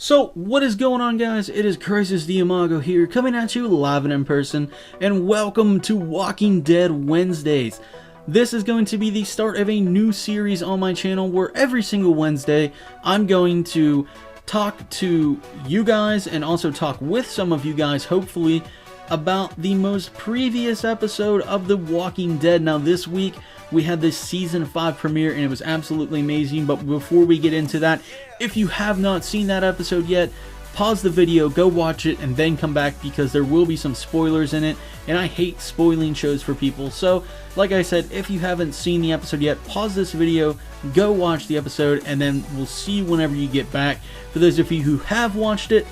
So, what is going on, guys? It is Crisis Diamago here, coming at you live and in person, and welcome to Walking Dead Wednesdays. This is going to be the start of a new series on my channel where every single Wednesday I'm going to talk to you guys and also talk with some of you guys, hopefully, about the most previous episode of The Walking Dead. Now, this week we had this Season 5 premiere and it was absolutely amazing, but before we get into that, if you have not seen that episode yet, pause the video, go watch it, and then come back because there will be some spoilers in it, and I hate spoiling shows for people. So, like I said, if you haven't seen the episode yet, pause this video, go watch the episode, and then we'll see you whenever you get back. For those of you who have watched it,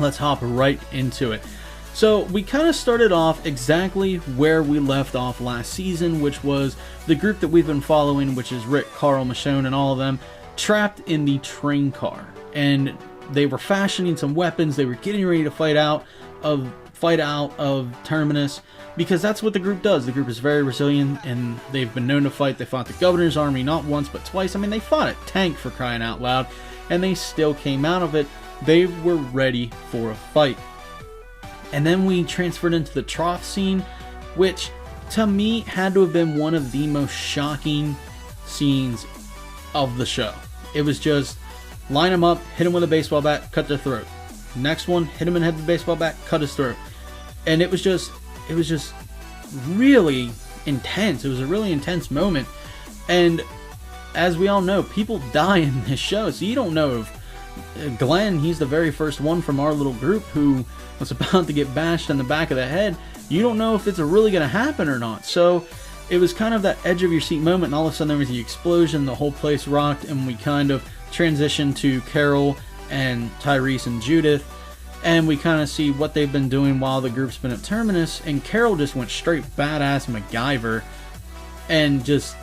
let's hop right into it. So we kind of started off exactly where we left off last season, which was the group that we've been following, which is Rick, Carl, Michonne, and all of them, trapped in the train car. And they were fashioning some weapons. They were getting ready to fight out of Terminus, because that's what the group does. The group is very resilient, and they've been known to fight. They fought the governor's army not once but twice. I mean, they fought a tank, for crying out loud, and they still came out of it. They were ready for a fight. And then we transferred into the trough scene, which to me had to have been one of the most shocking scenes of the show. It was just line them up, hit him with a baseball bat, cut their throat. Next one, hit him in the head with a baseball bat, cut his throat. And it was just really intense. It was a really intense moment. And as we all know, people die in this show. So you don't know if Glenn, he's the very first one from our little group who was about to get bashed in the back of the head. You don't know if it's really going to happen or not. So it was kind of that edge of your seat moment, and all of a sudden there was the explosion, the whole place rocked, and we kind of transitioned to Carol and Tyrese and Judith, and we kind of see what they've been doing while the group's been at Terminus. And Carol just went straight badass MacGyver and just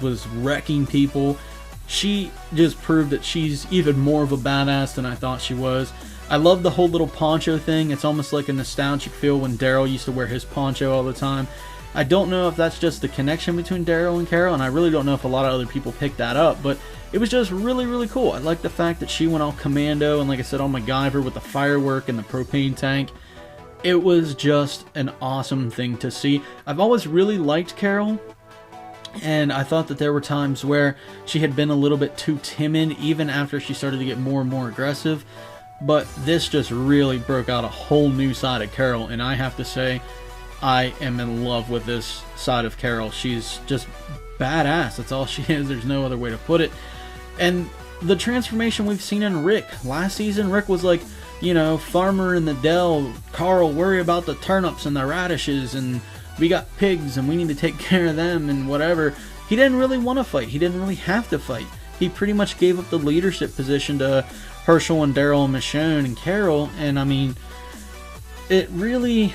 was wrecking people. She just proved that she's even more of a badass than I thought she was. I love the whole little poncho thing. It's almost like a nostalgic feel when Daryl used to wear his poncho all the time. I don't know if that's just the connection between Daryl and Carol, and I really don't know if a lot of other people picked that up, but it was just really, really cool. I like the fact that she went all commando, and like I said, all MacGyver with the firework and the propane tank. It was just an awesome thing to see. I've always really liked Carol, and I thought that there were times where she had been a little bit too timid, even after she started to get more and more aggressive. But this just really broke out a whole new side of Carol, and I have to say, I am in love with this side of Carol. She's just badass. That's all she is. There's no other way to put it. And the transformation we've seen in Rick. Last season, Rick was like, you know, farmer in the dell. Carl, worry about the turnips and the radishes, and we got pigs, and we need to take care of them, and whatever. He didn't really want to fight. He didn't really have to fight. He pretty much gave up the leadership position to Hershel and Daryl and Michonne and Carol. And I mean, it really,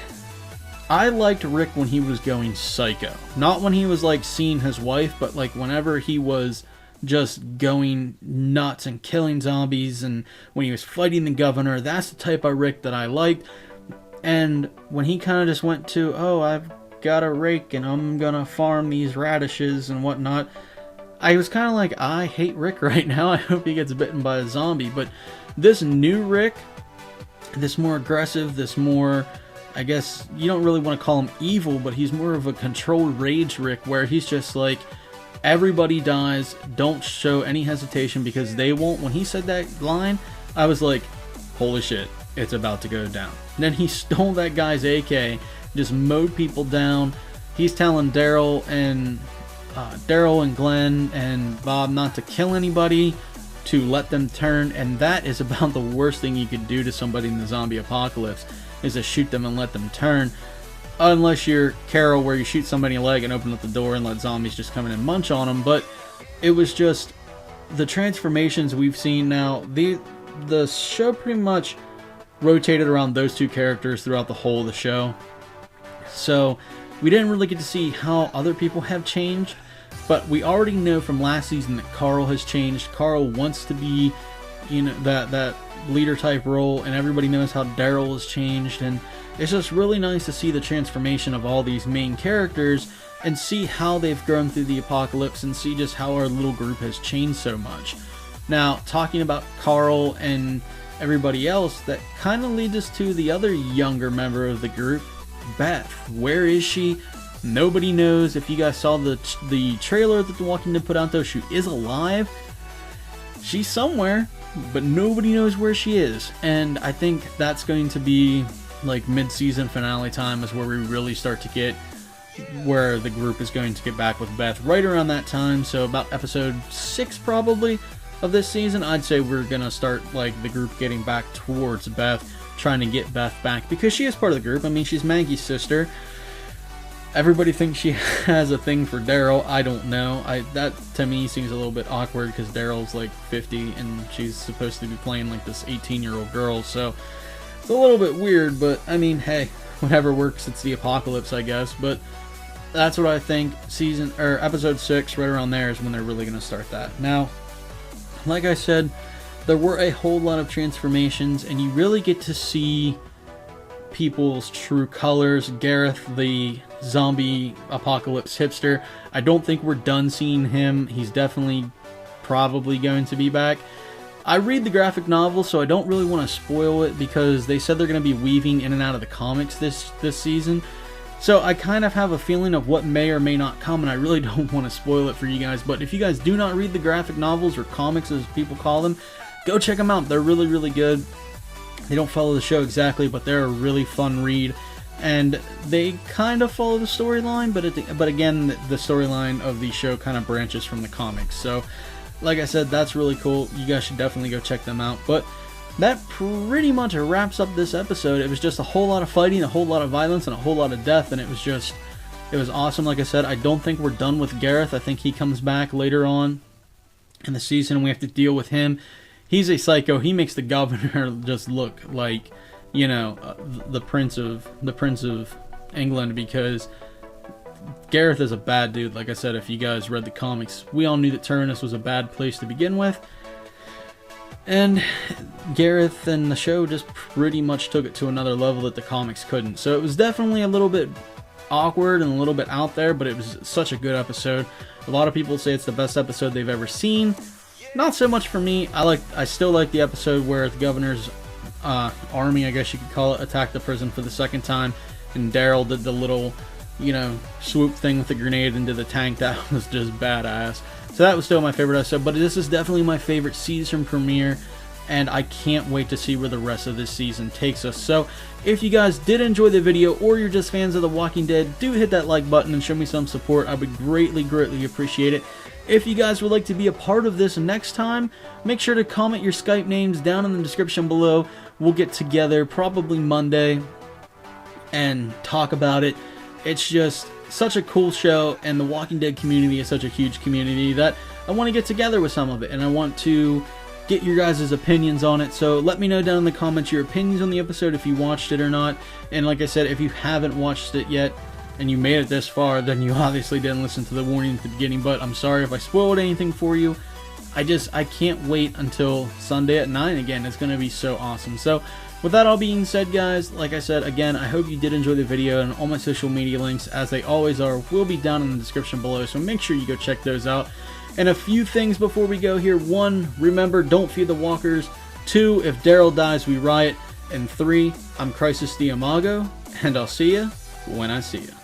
I liked Rick when he was going psycho. Not when he was like seeing his wife, but like whenever he was just going nuts and killing zombies, and when he was fighting the governor. That's the type of Rick that I liked. And when he kind of just went to, oh, I've got a rake and I'm gonna farm these radishes and whatnot, I was kind of like, I hate Rick right now. I hope he gets bitten by a zombie. But this new Rick, this more aggressive, this more, I guess you don't really want to call him evil, but he's more of a controlled rage Rick, where he's just like, everybody dies, don't show any hesitation because they won't. When he said that line, I was like, holy shit, it's about to go down. And then he stole that guy's AK, just mowed people down. He's telling Daryl and Glenn and Bob not to kill anybody, to let them turn, and that is about the worst thing you could do to somebody in the zombie apocalypse, is to shoot them and let them turn. Unless you're Carol, where you shoot somebody in the leg and open up the door and let zombies just come in and munch on them. But it was just the transformations we've seen now. The show pretty much rotated around those two characters throughout the whole of the show. So we didn't really get to see how other people have changed, but we already know from last season that Carl has changed. Carl wants to be, you know, that leader type role, and everybody knows how Daryl has changed, and it's just really nice to see the transformation of all these main characters and see how they've grown through the apocalypse and see just how our little group has changed so much. Now, talking about Carl and everybody else, that kind of leads us to the other younger member of the group, Beth. Where is she? Nobody knows. If you guys saw the trailer that The Walking Dead put out, though, she is alive. She's somewhere, but nobody knows where she is. And I think that's going to be like mid-season finale time is where we really start to get where the group is going to get back with Beth right around that time. So about episode 6 probably of this season, I'd say we're gonna start like the group getting back towards Beth, trying to get Beth back, because she is part of the group. I mean, she's Maggie's sister. Everybody thinks she has a thing for Daryl. I don't know. That to me seems a little bit awkward because Daryl's like 50 and she's supposed to be playing like this 18-year-old girl, so it's a little bit weird. But I mean, hey, whatever works. It's the apocalypse, I guess. But that's what I think. Episode 6, right around there, is when they're really gonna start that. Now, like I said, there were a whole lot of transformations, and you really get to see people's true colors. Gareth, the zombie apocalypse hipster, I don't think we're done seeing him. He's definitely probably going to be back. I read the graphic novel, so I don't really want to spoil it, because they said they're going to be weaving in and out of the comics this season. So I kind of have a feeling of what may or may not come, and I really don't want to spoil it for you guys. But if you guys do not read the graphic novels, or comics as people call them, go check them out. They're really, really good. They don't follow the show exactly, but they're a really fun read. And they kind of follow the storyline, but again, the storyline of the show kind of branches from the comics. So, like I said, that's really cool. You guys should definitely go check them out. But that pretty much wraps up this episode. It was just a whole lot of fighting, a whole lot of violence, and a whole lot of death, and it was awesome. Like I said, I don't think we're done with Gareth. I think he comes back later on in the season, and we have to deal with him. He's a psycho. He makes the governor just look like, you know, the prince of England, because Gareth is a bad dude. Like I said, if you guys read the comics, we all knew that Tyrannus was a bad place to begin with. And Gareth and the show just pretty much took it to another level that the comics couldn't. So it was definitely a little bit awkward and a little bit out there, but it was such a good episode. A lot of people say it's the best episode they've ever seen. Not so much for me. I still like the episode where the governor's army, I guess you could call it, attacked the prison for the second time, and Daryl did the little, you know, swoop thing with the grenade into the tank. That was just badass. So that was still my favorite episode, but this is definitely my favorite season premiere, and I can't wait to see where the rest of this season takes us. So if you guys did enjoy the video, or you're just fans of The Walking Dead, do hit that like button and show me some support. I would greatly, greatly appreciate it. If you guys would like to be a part of this next time, make sure to comment your Skype names down in the description below. We'll get together probably Monday and talk about it. It's just such a cool show, and the Walking Dead community is such a huge community that I want to get together with some of it, and I want to get your guys' opinions on it. So let me know down in the comments your opinions on the episode, if you watched it or not. And like I said, if you haven't watched it yet and you made it this far, then you obviously didn't listen to the warning at the beginning. But I'm sorry if I spoiled anything for you. I can't wait until Sunday at 9 again. It's going to be so awesome. So with that all being said, guys, like I said, again, I hope you did enjoy the video, and all my social media links, as they always are, will be down in the description below, so make sure you go check those out. And a few things before we go here. 1, remember, don't feed the walkers. 2, if Daryl dies, we riot. And 3, I'm Crisis the Imago, and I'll see you when I see you.